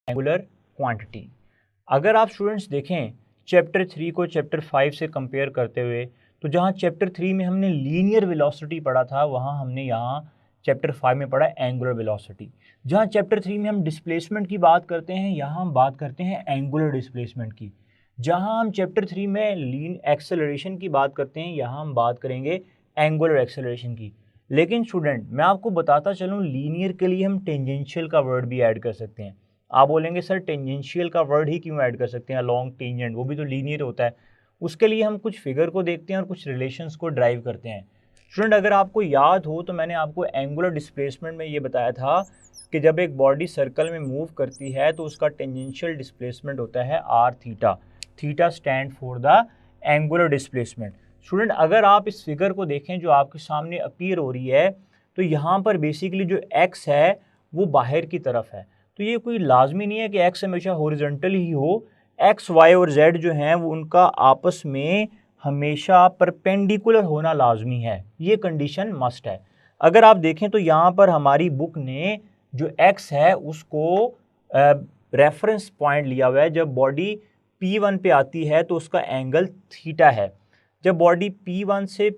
Angular quantity. अगर आप students देखें चैप्टर 3 को चैप्टर 5 से कंपेयर करते हुए, तो जहाँ चैप्टर 3 में हमने लीनियर वेलोसिटी पढ़ा था, वहाँ हमने यहाँ चैप्टर 5 में पढ़ा एंगुलर वेलोसिटी। जहाँ चैप्टर 3 में हम डिस्प्लेसमेंट की बात करते हैं, यहाँ हम बात करते हैं एंगुलर डिस्प्लेसमेंट की। जहाँ हम चैप्टर 3 में लीन एक्सेलरेशन की बात करते हैं, यहाँ हम बात करेंगे एंगुलर एक्सेलरेशन की। लेकिन स्टूडेंट मैं आपको बताता चलूँ, लीनियर के लिए हम टेंजेंशियल का वर्ड भी ऐड कर सकते हैं। आप बोलेंगे सर टेंजेंशियल का वर्ड ही क्यों ऐड कर सकते हैं, लॉन्ग टेंजेंट वो भी तो लीनियर होता है। उसके लिए हम कुछ फिगर को देखते हैं और कुछ रिलेशंस को ड्राइव करते हैं। स्टूडेंट अगर आपको याद हो तो मैंने आपको एंगुलर डिस्प्लेसमेंट में ये बताया था कि जब एक बॉडी सर्कल में मूव करती है तो उसका टेंजेंशियल डिस्प्लेसमेंट होता है R theta. Theta stands for the angular displacement. Student अगर आप इस फिगर को देखें जो आपके सामने अपीयर हो रही है, तो यहाँ पर बेसिकली जो एक्स है वो बाहर की तरफ है। तो ये कोई लाजमी नहीं है कि एक्स हमेशा हॉरिजॉन्टल ही हो। एक्स वाई और जेड जो हैं वो उनका आपस में हमेशा परपेंडिकुलर होना लाजमी है, ये कंडीशन मस्ट है। अगर आप देखें तो यहाँ पर हमारी बुक ने जो एक्स है उसको रेफरेंस पॉइंट लिया हुआ है। जब बॉडी P1 पे आती है तो उसका एंगल थीटा है। जब बॉडी P1 से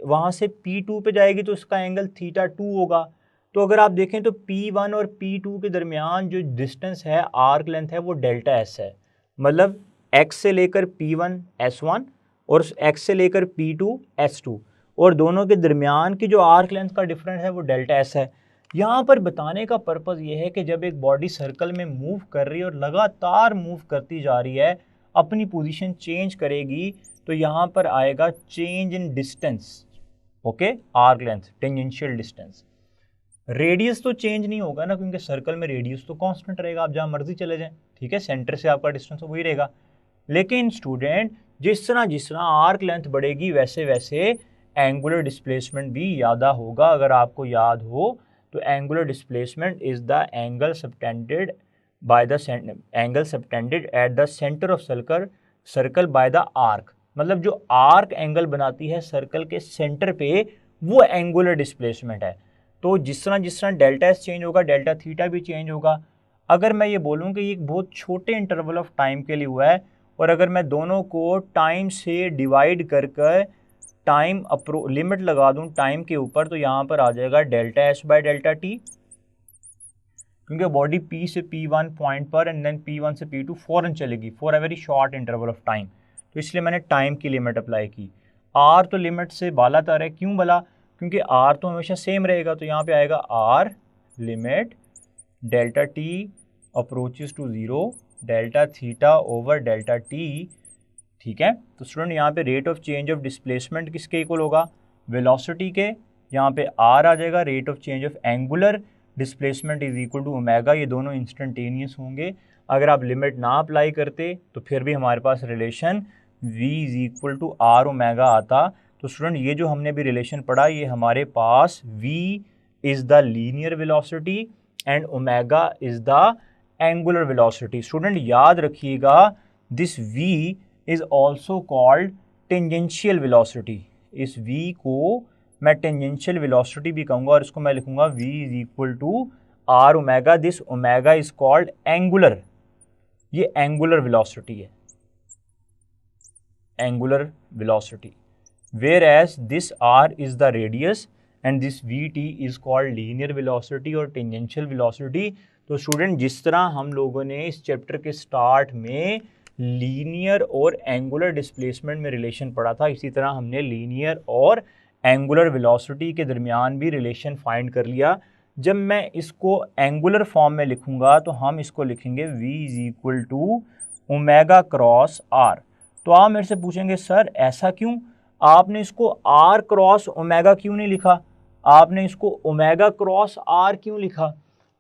वहाँ से P2 पे जाएगी तो उसका एंगल थीटा 2 होगा। तो अगर आप देखें तो P1 और P2 के दरमियान जो डिस्टेंस है, आर्क लेंथ है, वो डेल्टा एस है। मतलब x से लेकर P1 S1 और x से लेकर P2 S2, और दोनों के दरमियान की जो आर्क लेंथ का डिफरेंस है वो डेल्टा एस है। यहाँ पर बताने का पर्पज़ ये है कि जब एक बॉडी सर्कल में मूव कर रही है और लगातार मूव करती जा रही है, अपनी पोजीशन चेंज करेगी, तो यहाँ पर आएगा change in distance, okay, arc length, tangential distance. Radius तो चेंज नहीं होगा ना, क्योंकि सर्कल में रेडियस तो कांस्टेंट रहेगा, आप जहाँ मर्जी चले जाएं, ठीक है, सेंटर से आपका डिस्टेंस वही रहेगा। लेकिन स्टूडेंट जिस तरह आर्क लेंथ बढ़ेगी वैसे वैसे एंगुलर डिस्प्लेसमेंट भी ज़्यादा होगा। अगर आपको याद हो तो angular displacement is the angle subtended by the angle subtended at the centre of circle by the arc. मतलब जो आर्क एंगल बनाती है सर्कल के सेंटर पे, वो एंगुलर डिस्प्लेसमेंट है। तो जिस तरह डेल्टा एस चेंज होगा, डेल्टा थीटा भी चेंज होगा। अगर मैं ये बोलूँ कि ये एक बहुत छोटे इंटरवल ऑफ टाइम के लिए हुआ है, और अगर मैं दोनों को टाइम से डिवाइड कर कर टाइम लिमिट लगा दूं टाइम के ऊपर, तो यहाँ पर आ जाएगा delta S by delta T, क्योंकि बॉडी P से P1 पॉइंट पर एंड देन P1 से P2 फॉरन चलेगी for a very short interval of time. तो इसलिए मैंने टाइम की लिमिट अप्लाई की। आर तो लिमिट से बाला तर है, क्यों भला? क्योंकि आर तो हमेशा सेम रहेगा। तो यहाँ पे आएगा R limit delta T approaches to zero delta theta over delta T, ठीक है। तो स्टूडेंट यहाँ पे rate of change of displacement किसके इक्वल होगा? वेलोसिटी के। यहाँ पे आर आ जाएगा, rate of change of angular displacement is equal to omega. ये दोनों इंस्टेंटेनियस होंगे। अगर आप लिमिट ना अप्लाई करते तो फिर भी हमारे पास relation v is equal to R omega आता। तो स्टूडेंट ये जो हमने भी रिलेशन पढ़ा, ये हमारे पास v is the linear velocity and omega is the angular velocity. Student याद रखिएगा, this v is also called tangential velocity. इस v को मैं टेंजेंशियल वेलोसिटी भी कहूँगा, और इसको मैं लिखूंगा v is equal to R omega. This omega is called angular, ये एंगुलर वेलोसिटी है, angular velocity. Whereas this r is the radius and this vt is called linear velocity और tangential velocity. तो student जिस तरह हम लोगों ने इस चैप्टर के स्टार्ट में लीनियर और एंगुलर डिस्प्लेसमेंट में रिलेशन पढ़ा था, इसी तरह हमने लीनियर और एंगुलर वेलोसिटी के दरमियान भी रिलेशन फाइंड कर लिया। जब मैं इसको एंगुलर फॉर्म में लिखूंगा तो हम इसको लिखेंगे v is equal to omega cross R. तो आप मेरे से पूछेंगे सर ऐसा क्यों, आपने इसको r क्रॉस ओमेगा क्यों नहीं लिखा, आपने इसको ओमेगा क्रॉस r क्यों लिखा?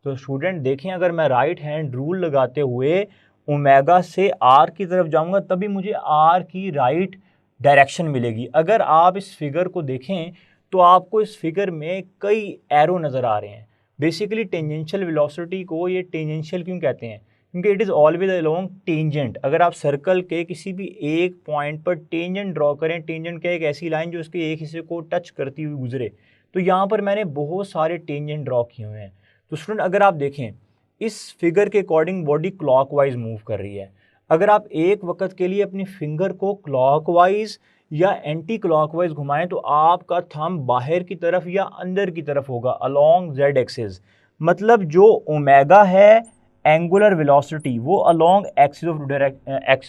तो स्टूडेंट देखें, अगर मैं राइट हैंड रूल लगाते हुए ओमेगा से r की तरफ जाऊंगा तभी मुझे r की राइट डायरेक्शन मिलेगी। अगर आप इस फिगर को देखें तो आपको इस फिगर में कई एरो नज़र आ रहे हैं। बेसिकली टेंजेंशियल वेलोसिटी को ये टेंजेंशियल क्यों कहते हैं? क्योंकि it is always along tangent. अगर आप सर्कल के किसी भी एक पॉइंट पर टेंजेंट ड्रॉ करें, टेंजेंट क्या एक ऐसी लाइन जो उसके एक हिस्से को टच करती हुई गुजरे, तो यहाँ पर मैंने बहुत सारे टेंजेंट ड्रॉ किए हुए हैं। तो स्टूडेंट अगर आप देखें इस फिगर के अकॉर्डिंग बॉडी क्लॉकवाइज मूव कर रही है। अगर आप एक वक्त के लिए अपनी फिंगर को क्लॉकवाइज या एंटी क्लॉकवाइज घुमाएं तो आपका थंब बाहर की तरफ या अंदर की तरफ होगा अलोंग जेड एक्सिस। मतलब जो ओमेगा है एंगुलर वेलोसिटी वो अलोंग एक्सिस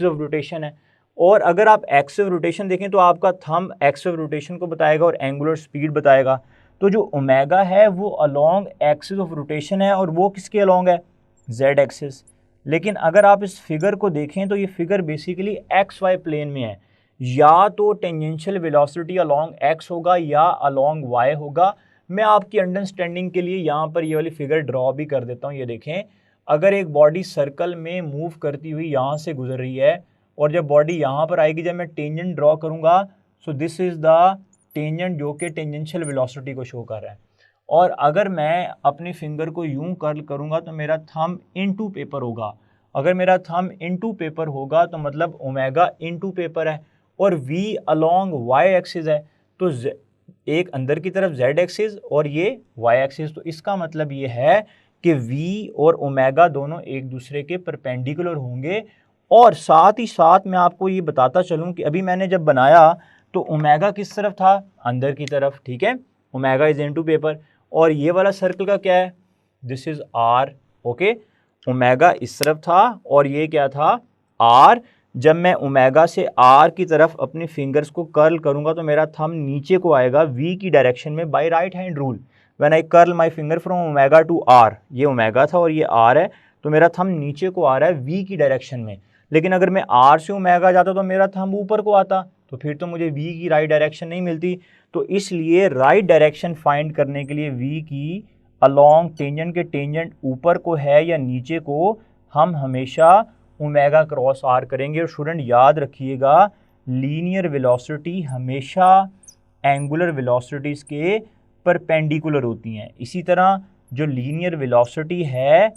ऑफ रोटेशन है। और अगर आप एक्सिस ऑफ रोटेशन देखें तो आपका थंब एक्सिस ऑफ रोटेशन को बताएगा और एंगुलर स्पीड बताएगा। तो जो ओमेगा है वो अलोंग एक्सिस ऑफ रोटेशन है और वो किसके अलोंग है, जेड एक्सिस। लेकिन अगर आप इस फिगर को देखें तो ये figure basically X Y plane में है, या तो टेंजेंशियल वेलोसिटी अलोंग एक्स होगा या अलोंग वाई होगा। मैं आपकी अंडरस्टैंडिंग के लिए यहाँ पर ये वाली फिगर ड्रॉ भी कर देता हूँ। ये देखें, अगर एक बॉडी सर्कल में मूव करती हुई यहाँ से गुजर रही है और जब बॉडी यहाँ पर आएगी, जब मैं टेंजेंट ड्रॉ करूँगा, so this is the tangent जो कि टेंजेंशियल वेलोसिटी को शो कर रहा है। और अगर मैं अपनी फिंगर को यूं कर्ल करूंगा तो मेरा थंब इनटू पेपर होगा। अगर मेरा थंब इनटू पेपर होगा तो मतलब ओमेगा इनटू पेपर है और v अलोंग y एक्सिस है, तो एक अंदर की तरफ z एक्सिस और ये y एक्सिस। तो इसका मतलब ये है कि v और ओमेगा दोनों एक दूसरे के परपेंडिकुलर होंगे। और साथ ही साथ मैं आपको ये बताता चलूं कि अभी मैंने जब बनाया तो ओमेगा किस तरफ था, अंदर की तरफ, ठीक है, ओमेगा इज इनटू पेपर। और ये वाला सर्कल का क्या है, this is R, okay. Omega इस तरफ था और ये क्या था, आर। जब मैं ओमेगा से आर की तरफ अपनी फिंगर्स को कर्ल करूंगा तो मेरा थंब नीचे को आएगा वी की डायरेक्शन में by right hand rule. When I curl my finger from omega to R, ये ओमेगा था और ये आर है, तो मेरा थंब नीचे को आ रहा है वी की डायरेक्शन में। लेकिन अगर मैं आर से ओमेगा जाता तो मेरा थंब ऊपर को आता, तो फिर तो मुझे वी की राइट डायरेक्शन नहीं मिलती। तो इसलिए राइट डायरेक्शन फाइंड करने के लिए वी की अलोंग टेंजेंट के टेंजेंट ऊपर को है या नीचे को, हम हमेशा ओमेगा क्रॉस आर करेंगे। और स्टूडेंट याद रखिएगा, लीनियर वेलोसिटी हमेशा एंगुलर वेलोसिटीज़ के परपेंडिकुलर होती हैं। इसी तरह जो लीनियर वेलोसिटी है,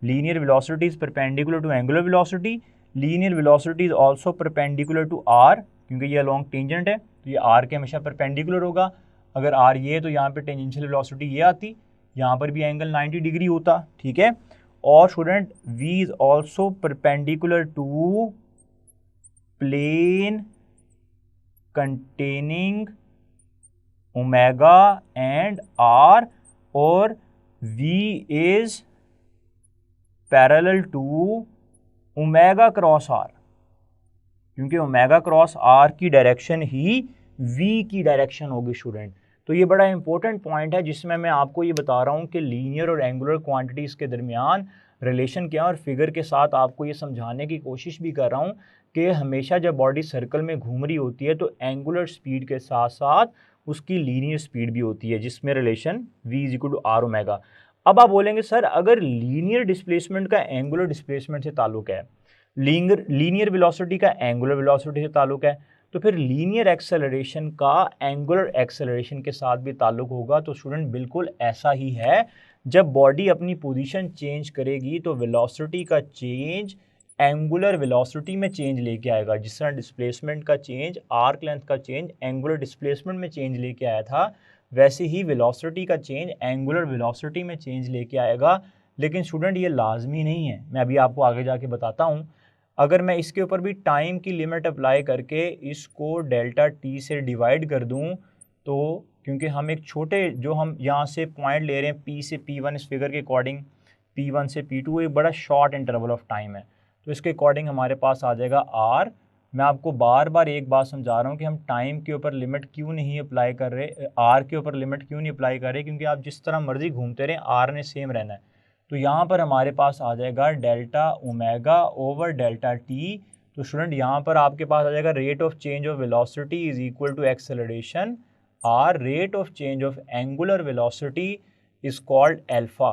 linear velocity is perpendicular to angular velocity, linear velocity is also perpendicular to R, क्योंकि ये अलोंग टेंजेंट है तो ये आर के हमेशा परपेंडिकुलर होगा। अगर आर ये है तो यहाँ पे टेंजेंशियल वेलोसिटी ये आती, यहाँ पर भी एंगल 90 डिग्री होता, ठीक है। और student v is also perpendicular to plane containing omega and R, और v is parallel to omega cross R, क्योंकि ओमेगा क्रॉस आर की डायरेक्शन ही v की डायरेक्शन होगी स्टूडेंट। तो ये बड़ा इंपॉर्टेंट पॉइंट है जिसमें मैं आपको ये बता रहा हूँ कि लीनियर और एंगुलर क्वांटिटीज़ के दरमियान रिलेशन क्या है, और फिगर के साथ आपको ये समझाने की कोशिश भी कर रहा हूँ कि हमेशा जब बॉडी सर्कल में घूम रही होती है तो एंगुलर स्पीड के साथ साथ उसकी लीनियर स्पीड भी होती है, जिसमें relation v is equal to R omega. अब आप बोलेंगे सर अगर लीनियर डिस्प्लेसमेंट का एंगुलर डिस्प्लेसमेंट से ताल्लुक है, लीनियर वेलोसिटी का एंगुलर वेलोसिटी से ताल्लुक है, तो फिर लीनियर एक्सेलरेशन का एंगुलर एक्सेलरेशन के साथ भी ताल्लुक होगा। तो स्टूडेंट बिल्कुल ऐसा ही है, जब बॉडी अपनी पोजीशन चेंज करेगी तो वेलोसिटी का चेंज एंगुलर वेलोसिटी में चेंज लेके आएगा। जिस तरह डिस्प्लेसमेंट का चेंज, आर्क लेंथ का चेंज एंगुलर डिस्प्लेसमेंट में चेंज लेके आया था, वैसे ही वेलोसिटी का चेंज एंगुलर वेलोसिटी में चेंज लेके आएगा। लेकिन स्टूडेंट ये लाजमी नहीं है, मैं अभी आपको आगे जाके बताता हूँ। अगर मैं इसके ऊपर भी टाइम की लिमिट अप्लाई करके इसको डेल्टा टी से डिवाइड कर दूं, तो क्योंकि हम एक छोटे जो हम यहाँ से पॉइंट ले रहे हैं P से P1 इस फिगर के अकॉर्डिंग, P1 से P2 एक बड़ा शॉर्ट इंटरवल ऑफ टाइम है, तो इसके अकॉर्डिंग हमारे पास आ जाएगा R। मैं आपको बार बार एक बात समझा रहा हूँ कि हम टाइम के ऊपर लिमिट क्यों नहीं अप्लाई कर रहे, R के ऊपर लिमिट क्यों नहीं अप्लाई कर रहे, क्योंकि आप जिस तरह मर्जी घूमते रहें R ने सेम रहना है। तो यहाँ पर हमारे पास आ जाएगा delta omega over delta T. तो स्टूडेंट यहाँ पर आपके पास आ जाएगा rate of change of velocity is equal to acceleration R, rate of change of angular velocity is called alpha.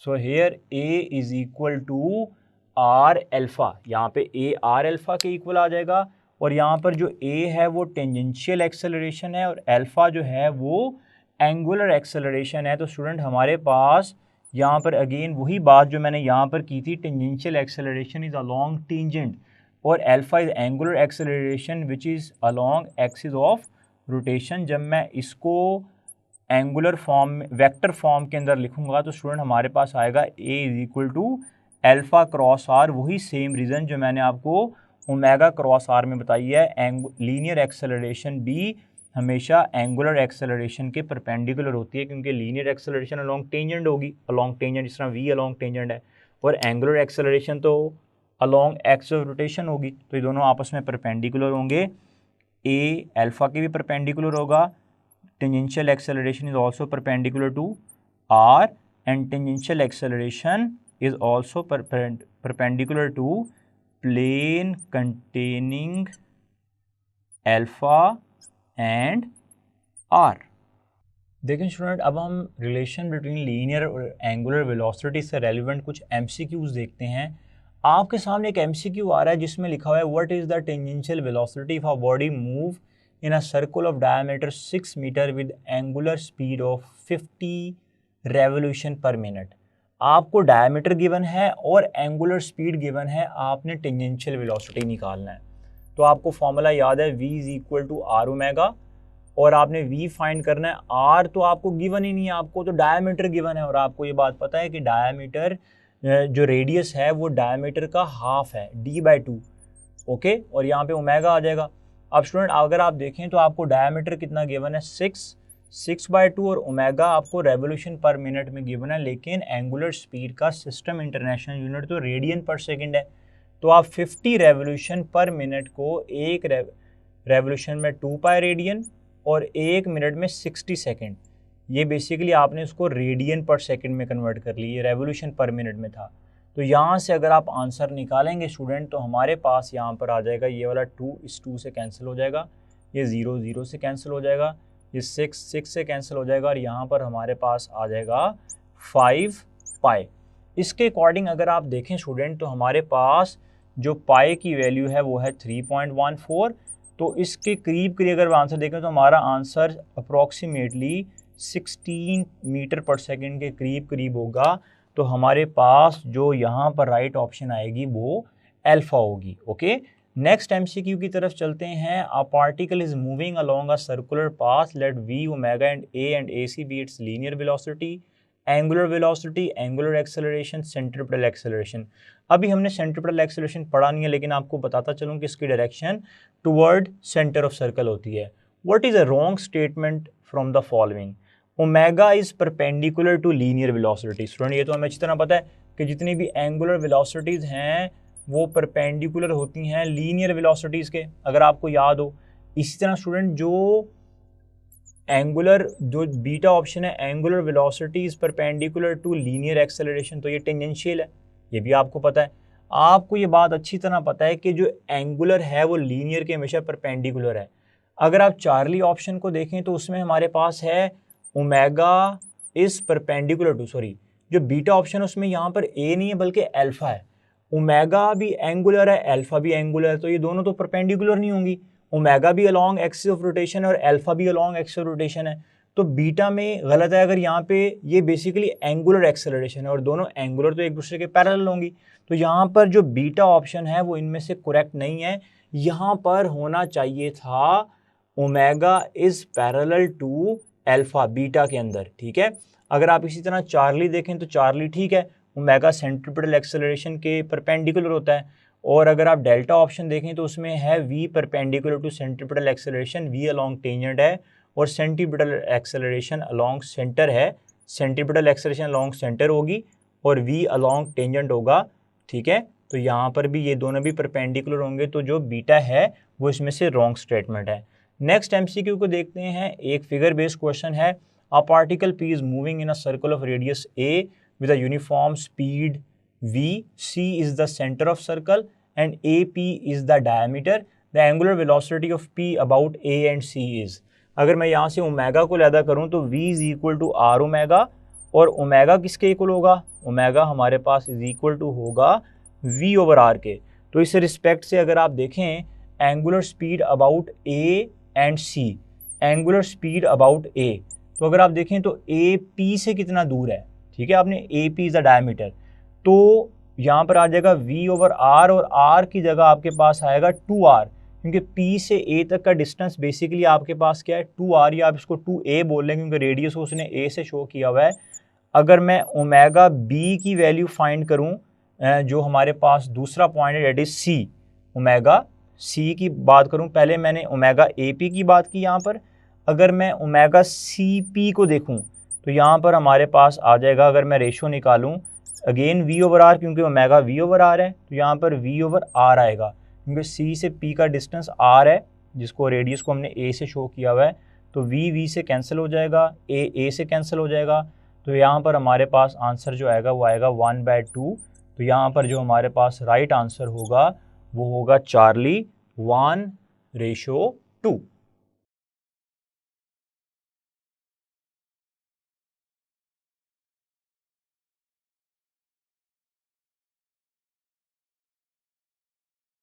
So here A is equal to R alpha, यहाँ पे A R alpha के equal आ जाएगा। और यहाँ पर जो ए है वो टेंजेंशियल एक्सेलरेशन है और एल्फा जो है वो एंगुलर एक्सेलरेशन है। तो स्टूडेंट हमारे पास यहाँ पर अगेन वही बात जो मैंने यहाँ पर की थी, tangential acceleration is along tangent और alpha is angular acceleration which is along axis of rotation. जब मैं इसको एंगुलर फॉर्म में, वेक्टर फॉर्म के अंदर लिखूंगा तो स्टूडेंट हमारे पास आएगा A is equal to alpha cross R, वही सेम रीज़न जो मैंने आपको ओमेगा क्रॉस आर में बताई है। लीनियर एक्सेलरेशन भी हमेशा एंगुलर एक्सेलरेशन के परपेंडिकुलर होती है, क्योंकि लीनियर एक्सेलरेशन अलोंग टेंजेंट होगी, अलोंग टेंजेंट, जिस तरह वी अलोंग टेंजेंट है, और एंगुलर एक्सेलरेशन तो अलोंग एक्सिस ऑफ रोटेशन होगी। तो ये दोनों आपस में परपेंडिकुलर होंगे। ए अल्फा के भी परपेंडिकुलर होगा, tangential acceleration is also perpendicular to R, and tangential acceleration is also perpendicular to plane containing alpha and r। देखें स्टूडेंट, अब हम रिलेशन बिटवीन लीनियर और एंगुलर वेलोसिटी से रेलिवेंट कुछ एमसीक्यूज देखते हैं। आपके सामने एक एमसीक्यू आ रहा है जिसमें लिखा हुआ है what is the tangential velocity of a body move in a circle of diameter 6 metre with angular speed of 50 revolution per minute. आपको डायमीटर गिवन है और एंगुलर स्पीड गिवन है, आपने टेंजेंशियल वेलोसिटी निकालना है। तो आपको फॉर्मूला याद है, v is equal to R omega, और आपने v फाइंड करना है। r तो आपको गिवन ही नहीं है, आपको तो डायमीटर गिवन है, और आपको ये बात पता है कि डायमीटर जो रेडियस है वो डायमीटर का हाफ है, d/2, ओके, और यहाँ पे ओमेगा आ जाएगा। अब स्टूडेंट अगर आप देखें तो आपको डायमीटर कितना गिवन है, 6/2, और ओमेगा आपको रेवोल्यूशन पर मिनट में गिवन है, लेकिन एंगुलर स्पीड का सिस्टम इंटरनेशनल यूनिट तो रेडियन पर सेकंड है। तो आप 50 रेवोल्यूशन पर मिनट को एक रेवोल्यूशन में 2 पाई रेडियन और 1 मिनट में 60 सेकंड, ये बेसिकली आपने उसको रेडियन पर सेकंड में कन्वर्ट कर ली, ये रेवोल्यूशन पर मिनट में था। तो यहाँ से अगर आप आंसर निकालेंगे स्टूडेंट, तो हमारे पास यहाँ पर आ जाएगा ये वाला 2 इस 2 से कैंसिल हो जाएगा, ये 0 0 से कैंसिल हो जाएगा, ये 6 6 से कैंसिल हो जाएगा, और यहाँ पर हमारे पास आ जाएगा 5 पाई। इसके अकॉर्डिंग अगर आप देखें स्टूडेंट, तो हमारे पास जो पाई की वैल्यू है वो है 3.14। तो इसके करीब करीब अगर आंसर देखें तो हमारा आंसर अप्रॉक्सीमेटली 16 मीटर पर सेकेंड के करीब करीब होगा। तो हमारे पास जो यहाँ पर राइट ऑप्शन आएगी वो अल्फा होगी। ओके, नेक्स्ट एमसीक्यू की तरफ चलते हैं। A particle is moving along a circular path, let V omega and A C B its linear velocity, angular velocity, angular acceleration, centripetal acceleration. अभी हमने सेंट्रीपिटल एक्सेलरेशन पढ़ा नहीं है, लेकिन आपको बताता चलूँ कि इसकी direction toward centre of circle होती है। What is a wrong statement from the following? Omega is perpendicular to linear velocity. Student ये तो हमें अच्छी तरह पता है कि जितनी भी एंगुलर वेलोसिटीज़ हैं वो परपेंडिकुलर होती हैं लीनियर वेलोसिटीज़ के, अगर आपको याद हो। इसी तरह स्टूडेंट जो बीटा ऑप्शन है, angular velocity is perpendicular to linear acceleration, तो ये टेंजेंशियल है, ये भी आपको पता है। आपको ये बात अच्छी तरह पता है कि जो एंगुलर है वो लीनियर के हमेशा परपेंडिकुलर है। अगर आप चार्ली ऑप्शन को देखें तो उसमें हमारे पास है omega is perpendicular to, sorry जो बीटा ऑप्शन है उसमें यहाँ पर ए नहीं है बल्कि अल्फा है। ओमेगा भी एंगुलर है, अल्फा भी एंगुलर है, तो ये दोनों तो परपेंडिकुलर नहीं होंगी। ओमेगा भी अलोंग एक्सिस ऑफ रोटेशन है और अल्फा भी अलोंग एक्सिस ऑफ रोटेशन है, तो बीटा में गलत है। अगर यहाँ पे ये बेसिकली एंगुलर एक्सेलरेशन है और दोनों एंगुलर तो एक दूसरे के पैरेलल होंगी, तो यहाँ पर जो बीटा ऑप्शन है वो इनमें से करेक्ट नहीं है। यहाँ पर होना चाहिए था omega is parallel to alpha beta के अंदर, ठीक है। अगर आप इसी तरह चार्ली देखें तो चार्ली ठीक है, ओमेगा सेंट्रीपिटल एक्सेलरेशन के परपेंडिकुलर होता है। और अगर आप डेल्टा ऑप्शन देखें तो उसमें है v perpendicular to centripetal acceleration, v along tangent है, और सेंट्रीपिटल एक्सेलरेशन अलोंग सेंटर है। सेंट्रीपिटल एक्सेलरेशन अलोंग सेंटर होगी और v अलोंग टेंजेंट होगा, ठीक है। तो यहाँ पर भी ये दोनों भी परपेंडिकुलर होंगे, तो जो बीटा है वो इसमें से रॉन्ग स्टेटमेंट है। नेक्स्ट एमसीक्यू को देखते हैं। एक फिगर बेस्ड क्वेश्चन है। A particle p is moving in a circle of radius a with a uniform speed v, c is the center of circle and ap is the diameter. The angular velocity of p about a and c is। अगर मैं यहाँ से omega को लैदा करूँ तो v is equal to R omega, और omega किसके equal होगा? ओमेगा हमारे पास इज इक्वल टू होगा v ओवर आर के। तो इस रिस्पेक्ट से अगर आप देखें angular speed about a and c, angular speed about a, तो अगर आप देखें तो ए पी से कितना दूर है, ठीक है, आपने A P is the diameter, तो यहाँ पर आ जाएगा v ओवर आर, और r की जगह आपके पास आएगा 2r, क्योंकि P से A तक का डिस्टेंस बेसिकली आपके पास क्या है 2R, या आप इसको 2A बोल लें क्योंकि रेडियस को उसने A से शो किया हुआ है। अगर मैं ओमेगा B की वैल्यू फाइंड करूं, जो हमारे पास दूसरा पॉइंट है that is C, omega C की बात करूं, पहले मैंने ओमेगा AP की बात की यहाँ पर। अगर मैं ओमेगा CP को देखूं तो यहाँ पर हमारे पास आ जाएगा, अगर मैं रेशियो निकालूं अगेन V/R, क्योंकि ओमेगा V/R है तो यहाँ पर V/R आएगा, क्योंकि C से P का डिस्टेंस R है जिसको रेडियस को हमने A से शो किया हुआ है। तो V से कैंसिल हो जाएगा, A से कैंसिल हो जाएगा, तो यहाँ पर हमारे पास आंसर जो आएगा वो आएगा 1/2। तो यहाँ पर जो हमारे पास राइट आंसर होगा वो होगा चार्ली 1:2।